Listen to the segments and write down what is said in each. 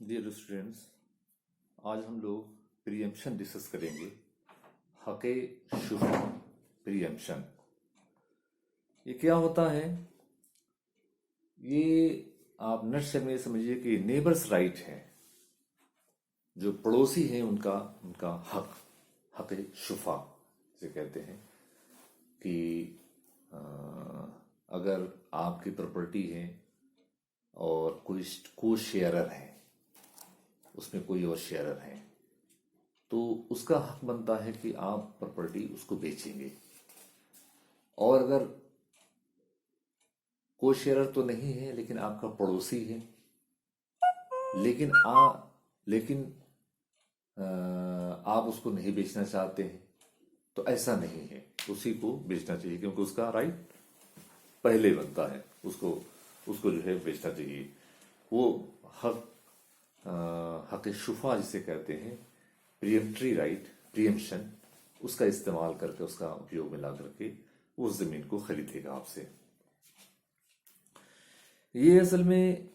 Dear students, आज हम लोग प्रीएम्पशन डिस्कस करेंगे। हक़े शुफ़ा प्रीएम्पशन ये क्या होता है? ये आप नट्स में समझिए कि नेबर्स राइट है, जो पड़ोसी हैं उनका उनका हक, हक़े शुफ़ा जिसे कहते हैं कि अ, अगर आपकी प्रॉपर्टी है और कोई को शेयरर है, उसमें कोई और शेयरर है, तो उसका हक बनता है कि आप प्रॉपर्टी उसको बेचेंगे। और अगर को शेयरर तो नहीं है लेकिन आपका पड़ोसी है, लेकिन आप उसको नहीं बेचना चाहते हैं, तो ऐसा नहीं है, उसी को बेचना चाहिए क्योंकि उसका राइट पहले बनता है, उसको उसको जो है बेचना चाहिए। वो हक हक शुफा जिसे कहते हैं, प्रियम्पटरी राइट, प्रियम्पशन, उसका इस्तेमाल करके, उसका उपयोग में ला करके उस जमीन को खरीदेगा आपसे। ये असल में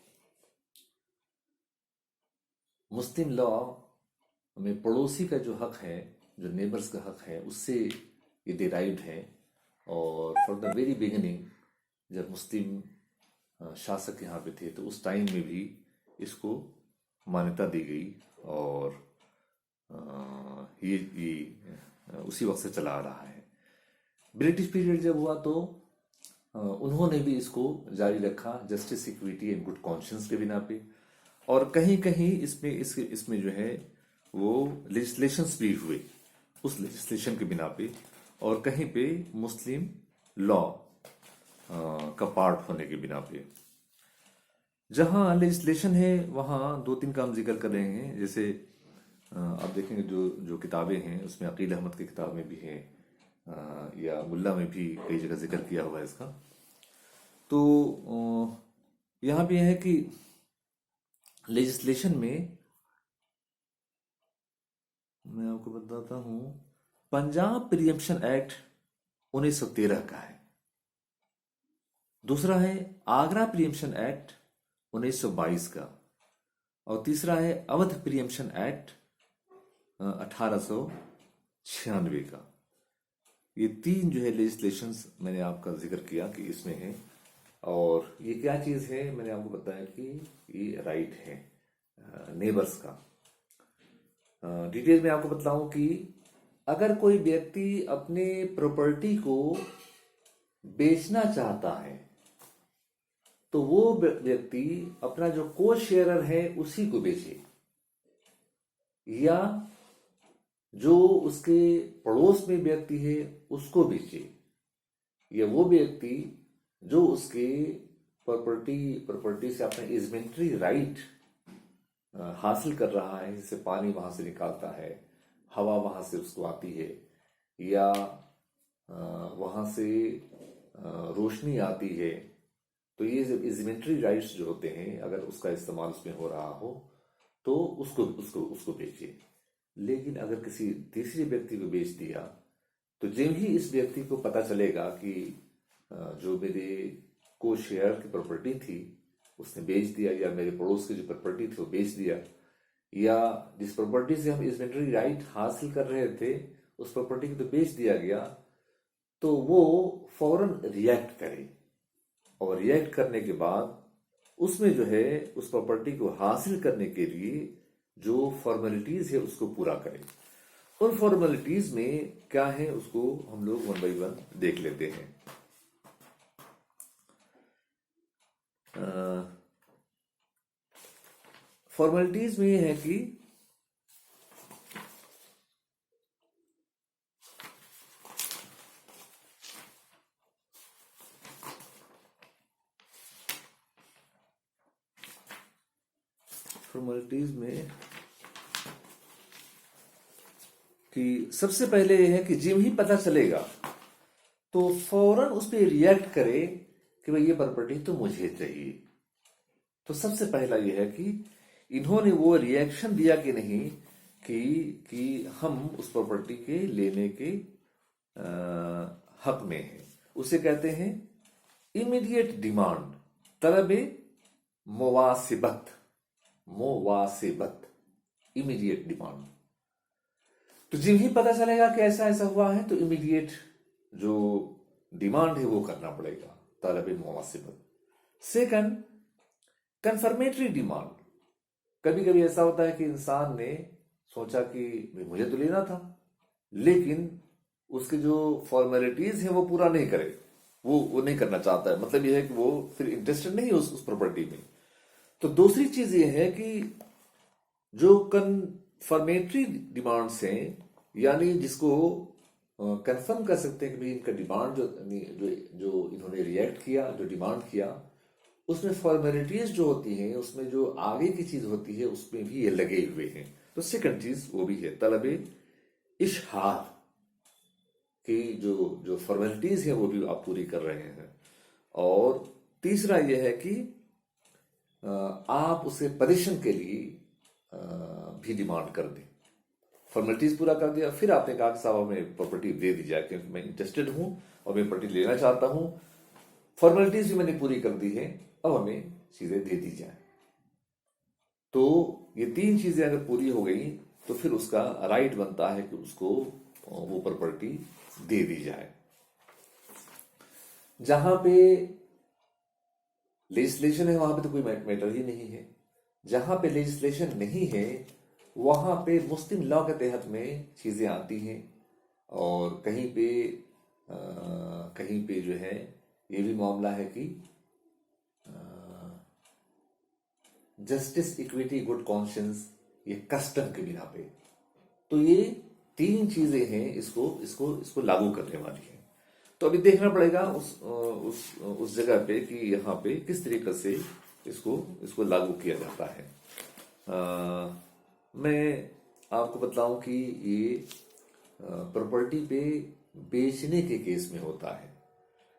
मुस्लिम लॉ में पड़ोसी का जो हक है, जो नेबर्स का हक है, उससे ये डिराइव्ड है। और फ्रॉम द वेरी बिगिनिंग जब मुस्लिम शासक यहाँ पे थे, तो उस टाइम में भी इसको मान्यता दी गई। और ये उसी वक्त से चला आ रहा है। ब्रिटिश पीरियड जब हुआ तो उन्होंने भी इसको जारी रखा, justice, equity and good conscience के बिना पे। और कहीं कहीं इसमें जो है वो लेजिस्लेशंस भी हुए उस लेजिस्लेशन के बिना पे, और कहीं पे मुस्लिम लॉ का पार्ट होने के बिना पे। जहां लेजिस्लेशन है वहां दो तीन काम जिक्र कर रहे हैं। जैसे आप देखेंगे जो जो किताबें हैं उसमें अकील अहमद की किताब में भी है, या मुल्ला में भी कई जगह जिक्र किया हुआ है इसका। तो यहाँ भी है कि लेजिस्लेशन में मैं आपको बताता हूं, पंजाब प्रियम्पशन एक्ट 1913 का है। दूसरा है आगरा प्रियम्पशन एक्ट 1922 का। और तीसरा है अवध प्रियम्पशन एक्ट 1896 का। ये तीन जो है लेजिस्लेशंस मैंने आपका जिक्र किया कि इसमें है। और ये क्या चीज है, मैंने आपको बताया कि ये राइट है नेबर्स का। डिटेल में आपको बताऊं कि अगर कोई व्यक्ति अपने प्रॉपर्टी को बेचना चाहता है, तो वो व्यक्ति अपना जो को शेयरर है उसी को बेचे, या जो उसके पड़ोस में व्यक्ति है उसको बेचे, या वो व्यक्ति जो उसके प्रॉपर्टी से अपना इजमेंट्री राइट हासिल कर रहा है, जैसे पानी वहां से निकालता है, हवा वहां से उसको आती है, या वहां से रोशनी आती है, तो ये जो इजमेंट्री राइट्स जो होते हैं, अगर उसका इस्तेमाल उसमें हो रहा हो तो उसको उसको उसको बेचे। लेकिन अगर किसी तीसरे व्यक्ति को बेच दिया, तो जब ही इस व्यक्ति को पता चलेगा कि जो मेरे को शेयर की प्रॉपर्टी थी उसने बेच दिया, या मेरे पड़ोस की जो प्रॉपर्टी थी वो बेच दिया, या जिस प्रॉपर्टी से हम इन्वेंटरी राइट हासिल कर रहे थे उस प्रॉपर्टी को तो बेच दिया गया, तो वो फौरन रिएक्ट करे। और रिएक्ट करने के बाद उसमें जो है उस प्रॉपर्टी को हासिल करने के लिए जो फॉर्मेलिटीज है उसको पूरा करे। उन फॉर्मेलिटीज में क्या है उसको हम लोग वन बाई वन देख लेते हैं। फॉर्मेलिटीज में ये है कि सबसे पहले यह है कि जब ही पता चलेगा तो फौरन उस पर रिएक्ट करे कि भाई ये प्रॉपर्टी तो मुझे चाहिए। तो सबसे पहला यह है कि इन्होंने वो रिएक्शन दिया कि नहीं कि हम उस प्रॉपर्टी के लेने के हक में हैं। उसे कहते हैं इमीडिएट डिमांड, तलब मुवासिबत। मुवासिबत, इमीडिएट डिमांड। तो जब ही पता चलेगा कि ऐसा ऐसा हुआ है तो इमीडिएट जो डिमांड है वो करना पड़ेगा, तलब मुवासिबत। Second, confirmatory demand. कभी कभी ऐसा होता है कि इंसान ने सोचा कि भाई मुझे तो लेना था, लेकिन उसके जो फॉर्मेलिटीज हैं वो पूरा नहीं करे, वो नहीं करना चाहता है, मतलब यह है कि वो फिर इंटरेस्टेड नहीं है उस प्रॉपर्टी में। तो दूसरी चीज ये है कि जो कन्फर्मेटरी डिमांड्स हैं, यानी जिसको कंफर्म कर सकते हैं कि भाई इनका डिमांड जो इन्होंने रिएक्ट किया, जो डिमांड किया, उसमें फॉर्मेलिटीज जो होती हैं, उसमें जो आगे की चीज होती है, उसमें भी ये लगे हुए हैं। तो सेकंड चीज वो भी है, तलब इशहार की जो जो फॉर्मेलिटीज है वो भी आप पूरी कर रहे हैं। और तीसरा यह है कि आप उसे पोजीशन के लिए भी डिमांड कर दें। फॉर्मेलिटीज पूरा कर दिया, फिर आपने कहा कि साहब हमें प्रॉपर्टी दे दी जाए क्योंकि मैं इंटरेस्टेड हूं और मैं प्रॉपर्टी लेना चाहता हूं, फॉर्मेलिटीज भी मैंने पूरी कर दी है, अब हमें चीजें दे दी जाए। तो ये तीन चीजें अगर पूरी हो गई तो फिर उसका राइट बनता है कि उसको वो प्रॉपर्टी दे दी जाए। जहां पे लेजिस्लेशन है वहां पे तो कोई मैटर ही नहीं है। जहां पे लेजिस्लेशन नहीं है वहां पे मुस्लिम लॉ के तहत में चीजें आती हैं, और कहीं पे जो है ये भी मामला है कि जस्टिस, इक्विटी, गुड कॉन्शियंस, ये कस्टम के बिना पे। तो ये तीन चीजें हैं इसको लागू करने वाली है। तो अभी देखना पड़ेगा उस जगह पे कि यहाँ पे किस तरीके से इसको लागू किया जाता है। मैं आपको बताऊं कि ये प्रॉपर्टी पे बेचने के केस में होता है।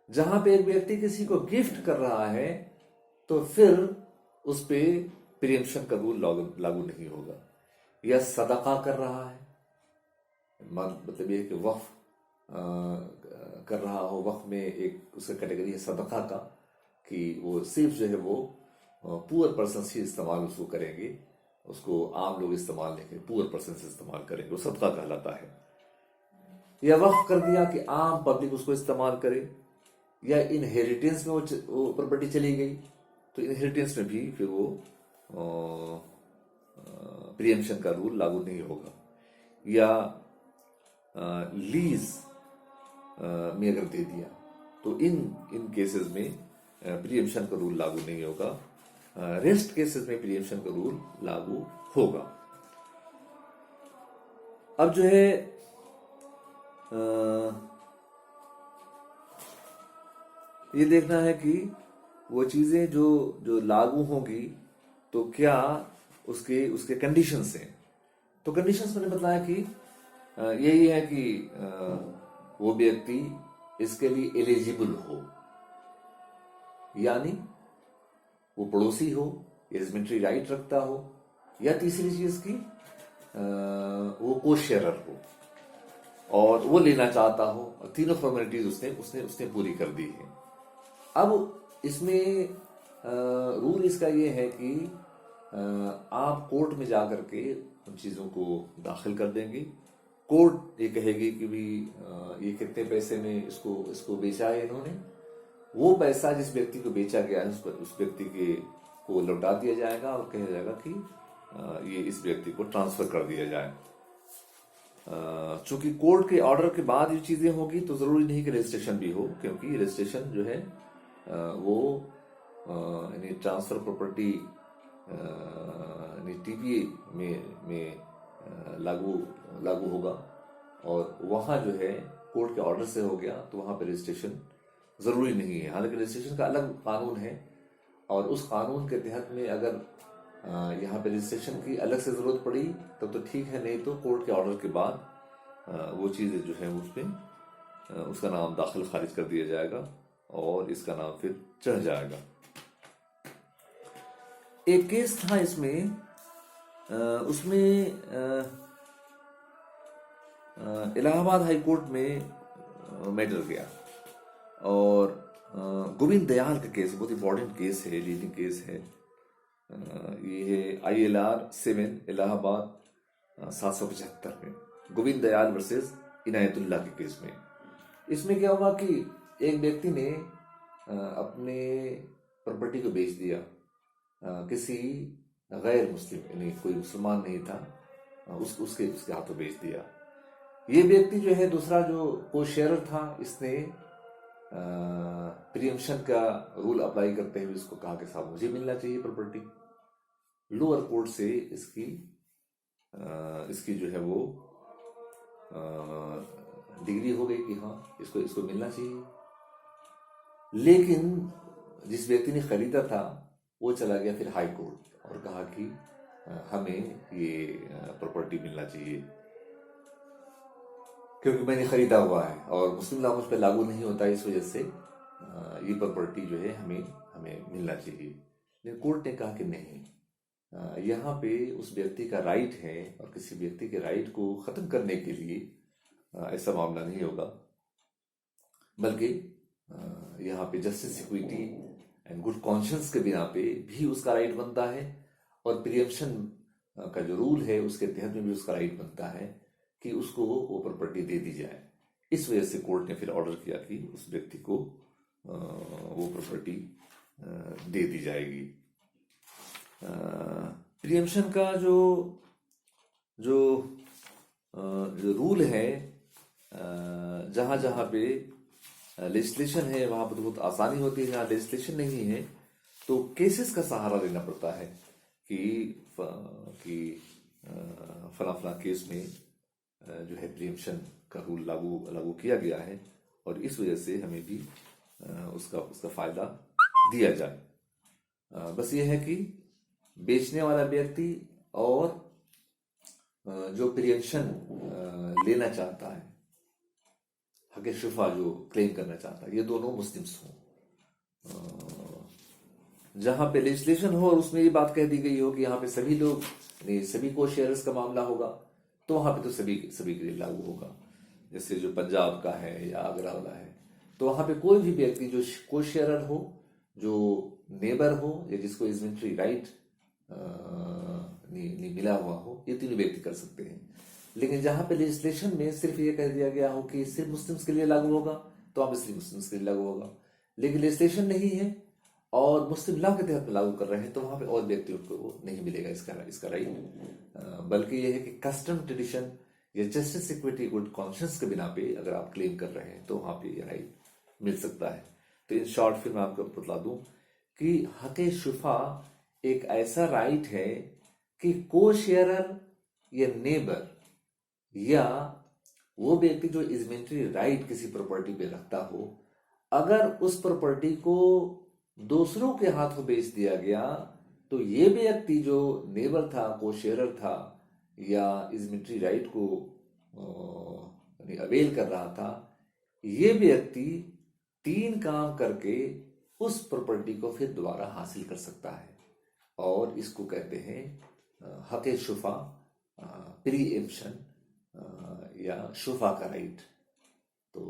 जहां पे एक व्यक्ति किसी को गिफ्ट कर रहा है तो फिर उस पे प्रियम्पशन का रूल लागू नहीं होगा। या सदका कर रहा है, मतलब ये कि वक्फ कर रहा हो, वक्फ में एक उसका कैटेगरी है सदका का, कि वो सिर्फ जो है वो पुअर पर्सन ही इस्तेमाल उसको करेंगे, उसको आम लोग इस्तेमाल नहीं करेंगे, पुअर पर्सन से इस्तेमाल करेंगे, वो सदका कहलाता है। या वक्फ कर दिया कि आम पब्लिक उसको इस्तेमाल करे। या इनहेरिटेंस में वो प्रॉपर्टी चली गई तो इनहेरिटेंस में भी फिर वो प्रियम्पशन का रूल लागू नहीं होगा। या लीज में अगर दे दिया तो इन केसेस में प्रियम्पशन का रूल लागू नहीं होगा। रेस्ट केसेस में प्रियम्पशन का रूल लागू होगा। अब जो है ये देखना है कि वो चीजें जो लागू होंगी तो क्या उसके कंडीशंस हैं। तो कंडीशंस मैंने बताया कि यही है कि वो व्यक्ति इसके लिए एलिजिबल हो, यानी वो पड़ोसी हो, एलिजिबिलिटी राइट रखता हो, या तीसरी चीज की वो को शेयरर हो और वो लेना चाहता हो, और तीनों फॉर्मेलिटीज उसने पूरी कर दी है। अब इसमें रूल इसका ये है कि आप कोर्ट में जाकर के उन चीजों को दाखिल कर देंगे। कोर्ट ये कहेगी कि भी ये कितने पैसे में इसको बेचा है इन्होंने, वो पैसा जिस व्यक्ति को बेचा गया है उस व्यक्ति को लौटा दिया जाएगा और कहा जाएगा कि ये इस व्यक्ति को ट्रांसफर कर दिया जाए। चूंकि कोर्ट के ऑर्डर के बाद ये चीजें होगी तो जरूरी नहीं कि रजिस्ट्रेशन भी हो, क्योंकि रजिस्ट्रेशन जो है वो यानी ट्रांसफर प्रॉपर्टी यानी टीपीए में लागू होगा, और वहां जो है कोर्ट के ऑर्डर से हो गया तो वहां पे रजिस्ट्रेशन जरूरी नहीं है। हालांकि रजिस्ट्रेशन का अलग कानून है और उस कानून के तहत में अगर यहाँ पे रजिस्ट्रेशन की अलग से जरूरत पड़ी तब तो ठीक है, नहीं तो कोर्ट के ऑर्डर के बाद वो चीजें जो है उसमें उसका नाम दाखिल खारिज कर दिया जाएगा और इसका नाम फिर चढ़ जाएगा। एक केस था इसमें, उसमें इलाहाबाद हाई कोर्ट में मैटर गया, और गोविंद दयाल का केस बहुत इंपॉर्टेंट केस है, लीडिंग केस है। ये है ILR 7 इलाहाबाद 775 में, गोविंद दयाल वर्सेस इनायतुल्लाह के केस में। इसमें क्या हुआ कि एक व्यक्ति ने अपने प्रॉपर्टी को बेच दिया किसी गैर मुस्लिम, यानी कोई मुसलमान नहीं था, उसके हाथों बेच दिया। ये व्यक्ति जो है दूसरा जो को शेयर था, इसने प्रियम्पशन का रूल अप्लाई करते हुए इसको कहा कि साहब मुझे मिलना चाहिए प्रॉपर्टी। लोअर कोर्ट से इसकी जो है वो डिग्री हो गई कि हाँ इसको मिलना चाहिए। लेकिन जिस व्यक्ति ने खरीदा था वो चला गया फिर हाई कोर्ट और कहा कि हमें ये प्रॉपर्टी मिलना चाहिए क्योंकि मैंने खरीदा हुआ है और मुस्लिम लॉ उस पर लागू नहीं होता, इस वजह से ये प्रॉपर्टी जो है हमें मिलना चाहिए। लेकिन कोर्ट ने कहा कि नहीं, यहाँ पे उस व्यक्ति का राइट है और किसी व्यक्ति के राइट को खत्म करने के लिए ऐसा मामला नहीं होगा, बल्कि यहाँ पे justice, equity and good conscience के बिना पे भी उसका राइट बनता है और प्रियम्पशन का जो रूल है उसके तहत में भी उसका राइट बनता है कि उसको वो प्रॉपर्टी दे दी जाए। इस वजह से कोर्ट ने फिर ऑर्डर किया कि उस व्यक्ति को वो प्रॉपर्टी दे दी जाएगी। प्रियम्पशन का जो रूल है, जहां जहां पे लेजिस्लेशन है वहां पर तो बहुत आसानी होती है, जहां लेजिस्लेशन नहीं है तो केसेस का सहारा लेना पड़ता है कि फला फला केस में जो है प्रियम्पशन का रूल लागू किया गया है और इस वजह से हमें भी उसका फायदा दिया जाए। बस ये है कि बेचने वाला व्यक्ति और जो प्रियम्पशन लेना चाहता है, हक़ शुफा जो क्लेम करना चाहता है, ये दोनों मुस्लिम्स हों। जहां पे लेजिस्लेशन हो और उसमें ये बात कह दी गई हो कि यहाँ पे सभी लोग, सभी को शेयर्स का मामला होगा, तो वहां पे तो सभी के लिए लागू होगा। जैसे जो पंजाब का है या आगरा वाला है, तो वहां पे कोई भी व्यक्ति जो को शेयरर हो, जो नेबर हो या जिसको इजमेंट्री राइट नहीं मिला हुआ हो, ये तीनों व्यक्ति कर सकते हैं। लेकिन जहां पे लेजिस्लेशन में सिर्फ ये कह दिया गया हो कि सिर्फ मुस्लिम्स के लिए लागू होगा, तो वहां पे सिर्फ मुस्लिम्स के लिए लागू होगा। लेकिन लेजिस्लेशन नहीं है और मुस्लिम लॉ के तहत लागू कर रहे हैं, तो वहां पे और व्यक्तियों को नहीं मिलेगा इसका राइट। बल्कि यह है कि कस्टम, ट्रेडिशन या जस्टिस, इक्विटी, गुड कॉन्शियंस के बिना पे अगर आप क्लेम कर रहे हैं तो वहां पे ये राइट मिल सकता है। तो इन शॉर्ट फिर मैं आपको बतला दूं कि हक़ शुफा एक ऐसा राइट है कि को शेयरर या नेबर या वो व्यक्ति जो इजमेंट्री राइट किसी प्रॉपर्टी पे रखता हो, अगर उस प्रॉपर्टी को दूसरों के हाथों बेच दिया गया तो ये व्यक्ति जो नेबर था, को शेयरर था या इजमेंट्री राइट को अवेल कर रहा था, ये व्यक्ति 3 काम करके उस प्रॉपर्टी को फिर दोबारा हासिल कर सकता है और इसको कहते हैं हक़ शुफा, प्रीएम्पशन या शुफा का राइट। तो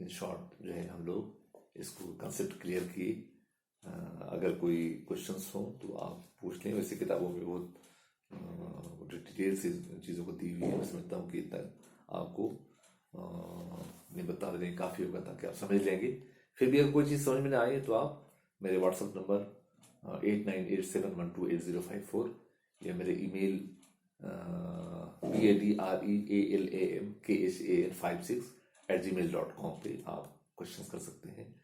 इन शॉर्ट जो है हम लोग इसको कंसेप्ट क्लियर किए। अगर कोई क्वेश्चंस हो तो आप पूछ लें। वैसे किताबों में बहुत डिटेल से चीज़ों को दी हुई है, मैं समझता हूँ कि इतना आपको मैं बता दें काफ़ी होगा ताकि आप समझ लेंगे। फिर भी अगर कोई चीज़ समझ में ना आए तो आप मेरे व्हाट्सएप नंबर 8987128054 या मेरे ईमेल PADREALAMKHAN56@gmail.com पे आप क्वेश्चंस कर सकते हैं।